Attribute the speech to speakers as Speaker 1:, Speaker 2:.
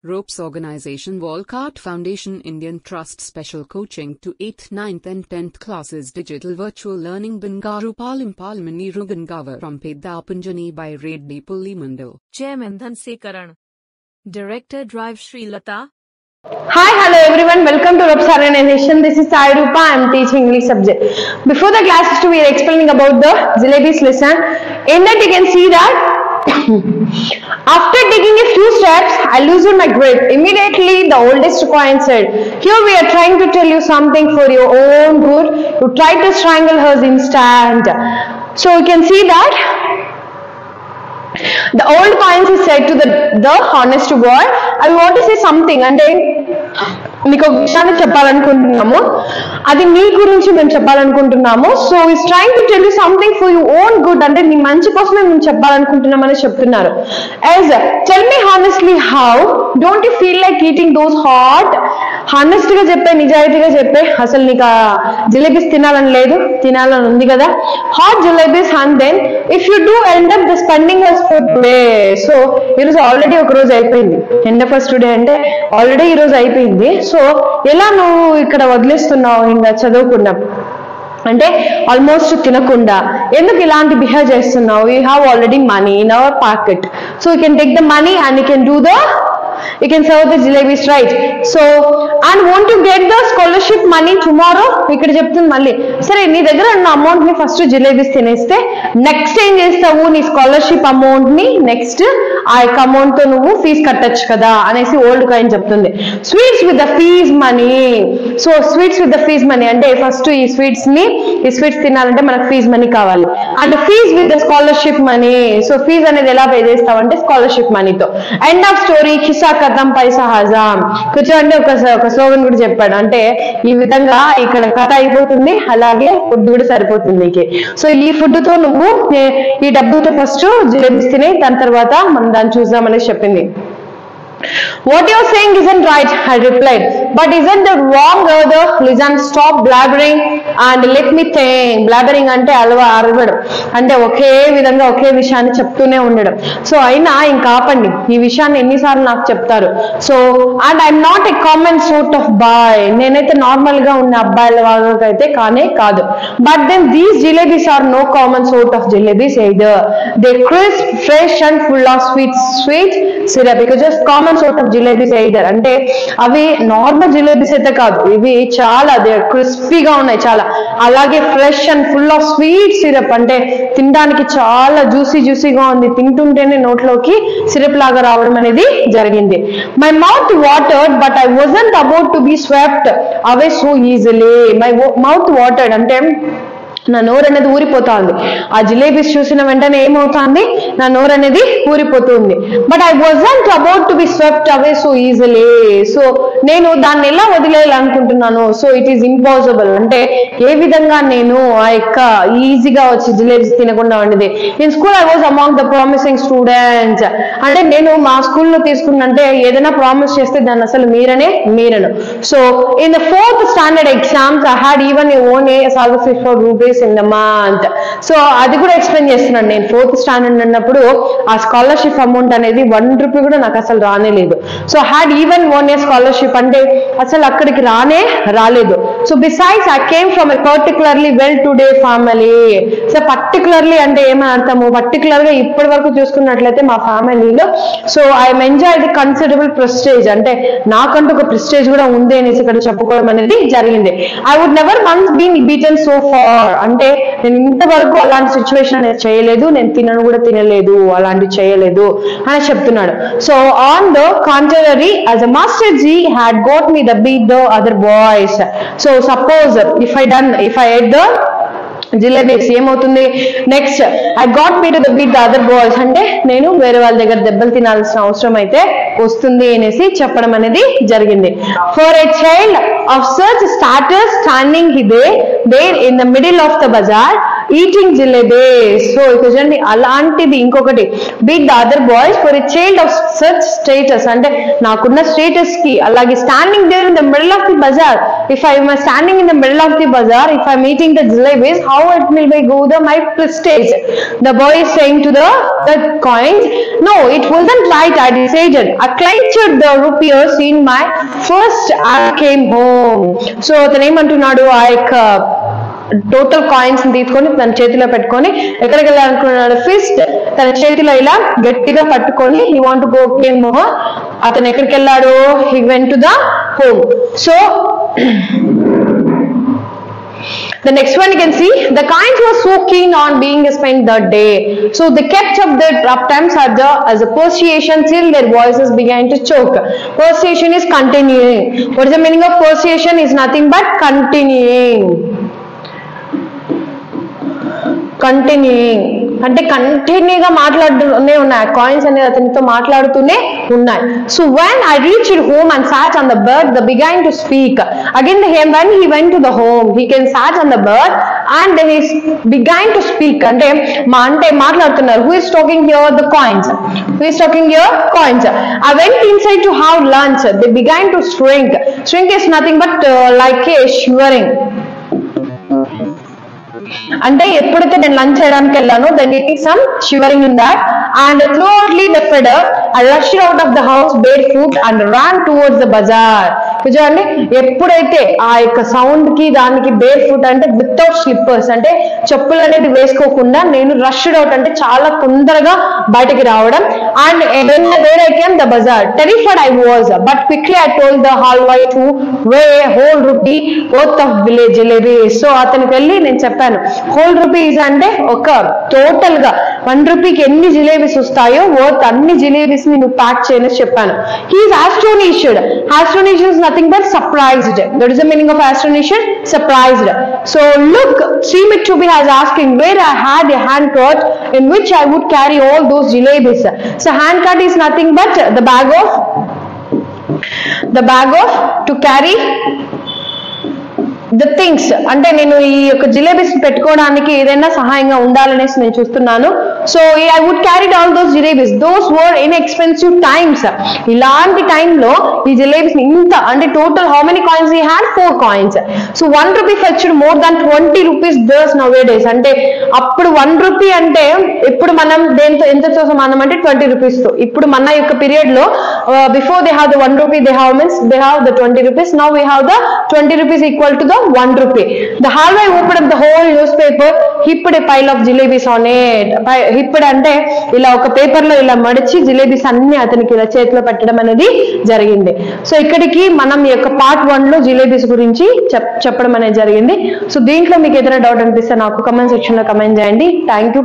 Speaker 1: Ropes Organization Walcott Foundation Indian Trust Special Coaching to 8th, 9th and 10th classes Digital Virtual Learning Bangaru Palim Rugangavar from Pedapunjani by Reddy Pullimandal.
Speaker 2: Chairman Dhanse Karan. Director Drive Sri Lata.
Speaker 3: Hi, hello everyone. Welcome to Ropes Organization. This is Sai Rupa. I am teaching English subject. Before the class, we are explaining about the Jalebis lesson. In that you can see that after taking a few steps, I loosened my grip. Immediately, the oldest coin said, "Here we are trying to tell you something for your own good. You tried to strangle her instant." So you can see that the old coins said to the honest boy, "I want to say something." And మీకు ఒక విషయాన్ని చెప్పాలనుకుంటున్నాము, అది మీ గురించి మేము చెప్పాలనుకుంటున్నాము. So is trying to tell you something for your own good, అంటే నీ మంచి కోసమే మేము చెప్పాలనుకుంటున్నామని చెప్తున్నారు. As tell me honestly how don't you feel like eating those hot. Honest గా చెప్పే, నిజాయితీగా చెప్పే, అసలు నీకు జిలేబీస్ తినాలని లేదు, తినాలని ఉంది కదా, hot jalebis. And then if you do end up the spending as for today. So ఈరోజు ఆల్రెడీ ఒక రోజు అయిపోయింది, ఎండ్ ఆఫ్ ఫస్ట్ డే అంటే ఆల్రెడీ ఈ రోజు అయిపోయింది. సో ఎలా నువ్వు ఇక్కడ వదిలేస్తున్నావు ఇంకా చదవకుండా, అంటే ఆల్మోస్ట్ తినకుండా ఎందుకు ఇలాంటి బిహేవ్ చేస్తున్నావు? You have already money in our pocket, so you can take the money and you can do the you can serve the jalebis, right? So and want to get the scholarship money tomorrow. ఇక్కడ చెప్తుంది మళ్ళీ, సరే నీ దగ్గర ఉన్న amount ని first jalebis తినేస్తే next ఏం చేస్తావు, నీ స్కాలర్షిప్ అమౌంట్ ని నెక్స్ట్ ఆ యొక్క అమౌంట్ తో నువ్వు ఫీజు కట్టచ్చు కదా అనేసి ఓల్డ్ కాయిన్ చెప్తుంది. Sweets with the fees money. So sweets with the fees money అంటే ఫస్ట్ ఈ స్వీట్స్ తినాలంటే మనకు ఫీజ్ మనీ కావాలి. And fees with the scholarship money. So fees అనేది ఎలా పే చేస్తావంటే స్కాలర్షిప్ మనీతో. End of story. కిసా కథం పైసా హజాం. కూర్చోండి ఒక స్లోగన్ కూడా చెప్పాడు, అంటే ఈ విధంగా ఇక్కడ కథ అయిపోతుంది, అలాగే ఫుడ్ కూడా సరిపోతుంది. సో ఈ ఫుడ్ తో నువ్వు ఈ డబ్బుతో ఫస్ట్ జిలేబీస్ తినే, దాని తర్వాత మనం దాన్ని చూద్దామనేసి చెప్పింది. What you are saying isn't right, I replied. But isn't the wrong other? Listen, stop blabbering and let me think. Blabbering అంటే అరవడం, అంటే ఒకే విధంగా ఒకే విషయాన్ని చెప్తూనే ఉండడం. సో అయినా ఇంకా ఆపండి, ఈ విషయాన్ని ఎన్నిసార్లు నాకు చెప్తారు. So and I'm not a common sort of boy. నేనైతే నార్మల్ గా ఉన్న అబ్బాయిల వాళ్ళకైతే కానే కాదు. But then these jalebis are no common sort of jalebis either. They crisp, fresh and full of sweet syrup. Because just common sort of jalebis either. అంటే అవి normal jalebis అయితే కాదు, ఇవి చాలా క్రిస్పీగా ఉన్నాయి చాలా, అలాగే fresh and full of sweet syrup, అంటే తినడానికి చాలా జ్యూసీగా ఉంది, తింటుంటేనే నోట్లోకి సిరప్ లాగా రావడం అనేది జరిగింది. My mouth watered but I wasn't about to be swept away so easily. My mouth watered అంటే నా నోరు అనేది ఊరిపోతుంది. ఆ జిలేబీస్ చూసిన వెంటనే ఏమవుతుంది, నా నోరు అనేది ఊరిపోతుంది. But I wasn't about to be swept away so easily. So నేను దాన్ని ఎలా వదిలేయాలనుకుంటున్నాను. సో ఇట్ ఈస్ ఇంపాసిబుల్, అంటే ఏ విధంగా నేను ఆ యొక్క ఈజీగా వచ్చి జిలేబీస్ తినకుండా ఉండేది. In school I was among the promising students. అంటే నేను మా స్కూల్లో తీసుకున్నంటే ఏదైనా ప్రామిస్ చేస్తే దాన్ని అసలు మీరను. So in the 4th standard exams I had even own a salary for rupees in the month. So అది కూడా ఎక్స్ప్లెయిన్ చేస్తున్నాను. నేను 4th standard ఉన్నప్పుడు ఆ స్కాలర్షిప్ అమౌంట్ అనేది 1 రూపీ కూడా నాకు అసలు రానేలేదు. So had even one a scholarship, అంటే అసలు అక్కడికి రాలేదు. So besides I came from a particularly well to do family. So particularly అంటే ఏమని అర్థము, పర్టికులర్ గా ఇప్పటి వరకు చూసుకున్నట్లయితే మా ఫ్యామిలీలో so I'm enjoy the considerable prestige, అంటే నాకంటూ ఒక ప్రెస్టేజ్ కూడా ఉంది అనేసి ఇక్కడ చెప్పుకోవడం అనేది జరిగింది. I would never once been beaten so far. అంటే నేను ఇంతవరకు అలాంటి సిచ్యువేషన్ అనేది చేయలేదు, నేను తినలేదు, అలాంటి చేయలేదు అని చెప్తున్నాడు. So on the contrary as a master G had got me the beat the other boys. So suppose if I ate the jalebis ఏమవుతుంది, next I got me to the beat the other boys, అంటే నేను వేరే వాళ్ళ దగ్గర దెబ్బలు తినాల్సిన అవసరం అయితే వస్తుంది అనేసి చెప్పడం అనేది జరిగింది. For a child of such status standing there in the middle of the bazaar, eating jalebis. So ఇక్కడ చూడండి అలాంటిది ఇంకొకటి beat the other boys for a child of such status, అంటే నాకున్న స్టేటస్ కి అలాగే standing there in the middle of the bazaar, if I am standing in the middle of the bazaar, if I am eating the jalebis, how it will be go the my prestige. The boy is saying to the coins, no, it wasn't right, I decided, I clenched the rupees in my first I came home. So అతను ఏమంటున్నాడు, ఆ యొక్క total coins తీసుకొని తన చేతిలో పెట్టుకొని ఎక్కడికి వెళ్ళాలనుకున్నాడు, fist తన చేతిలో ఇలా గట్టిగా పట్టుకొని he want to go came home. అతను ఎక్కడికి వెళ్ళాడు, he went to the home. So the next one you can see, the coins were so keen on being spent that day, so they kept up their rough times as a persuasion till their voices began to choke. Persuasion is continuing. What is the meaning of persuasion? Is nothing but continuing. అంటే కంటిన్యూగా మాట్లాడుతూనే ఉన్నాయి, coins అనేది అతనితో మాట్లాడుతూనే ఉన్నాయి. So when I reached home and sat on the bed, they began to speak. Again when he went to the home, he can sat on the bed and he began to speak. అంటే మాట్లాడుతున్నారు. Who is talking here? The coins. Who is talking here? Coins. I went inside to have lunch. They began to shrink. Shrink is nothing but like a shivering. అంటే ఎప్పుడైతే నేను lunch చేయడానికి వెళ్ళాను, then it is some shivering in that, and slowly the feather I rushed out of the house barefoot and ran towards the bazaar. చూడండి, ఎప్పుడైతే ఆ యొక్క sound కి దానికి బేర్ ఫుట్ అంటే వితౌట్ స్లిప్పర్స్, అంటే చెప్పులు అనేది వేసుకోకుండా నేను రష్డ్ అవుట్ అంటే చాలా తొందరగా బయటకి రావడం. And where I came the bazaar, terrified I was, but quickly I told the hallway to weigh a whole rupee worth of village jalebis. So అతనికి వెళ్ళి నేను చెప్పాను, హోల్ రూపీస్ అంటే ఒక టోటల్ గా 1 రూపీకి ఎన్ని జిలేబీస్ వస్తాయో వర్త్ అన్ని జిలేబీస్ ని నువ్వు ప్యాక్ చేయని చెప్పాను. He is astonished. Astonished is nothing but surprised. That is the meaning of astonished, surprised. So look, seem it to be as asking where I had a hand cart in which I would carry all those jalebis. So hand cart is nothing but the bag of to carry the things. అంటే నేను ఈ యొక్క జిలేబీస్ పెట్టుకోవడానికి ఏదైనా సహాయంగా ఉండాలనేసి నేను చూస్తున్నాను. So I would carry all those jalebis. Those were inexpensive times. ఇలాంటి టైంలో ఈ జిలేబీస్ ఇంత అంటే total how many coins he had? 4 coins. So 1 rupee fetched more than 20 rupees thus nowadays. అంటే అప్పుడు 1 rupee అంటే ఇప్పుడు మనం దేంతో ఎంతతో సమానం అంటే 20 rupees తో. ఇప్పుడు మన యొక్క పీరియడ్ లో before they have the 1 rupee, they have the 20 rupees. Now we have the 20 rupees equal to the 1 rupee. The hallway opened up the whole newspaper. He put a pile of jalebis on it. Hipped అంటే ఇలా ఒక paper లో ఇలా మడిచి జిలేబీస్ అన్ని అతనికి ఇలా చేతిలో పెట్టడం అనేది జరిగింది. సో ఇక్కడికి మనం ఈ యొక్క పార్ట్ 1 లో జిలేబీస్ గురించి చెప్పడం అనేది జరిగింది. సో దీంట్లో మీకు ఏదైనా డౌట్ అనిపిస్తే నాకు కమెంట్ సెక్షన్ లో కమెంట్ చేయండి. Thank you.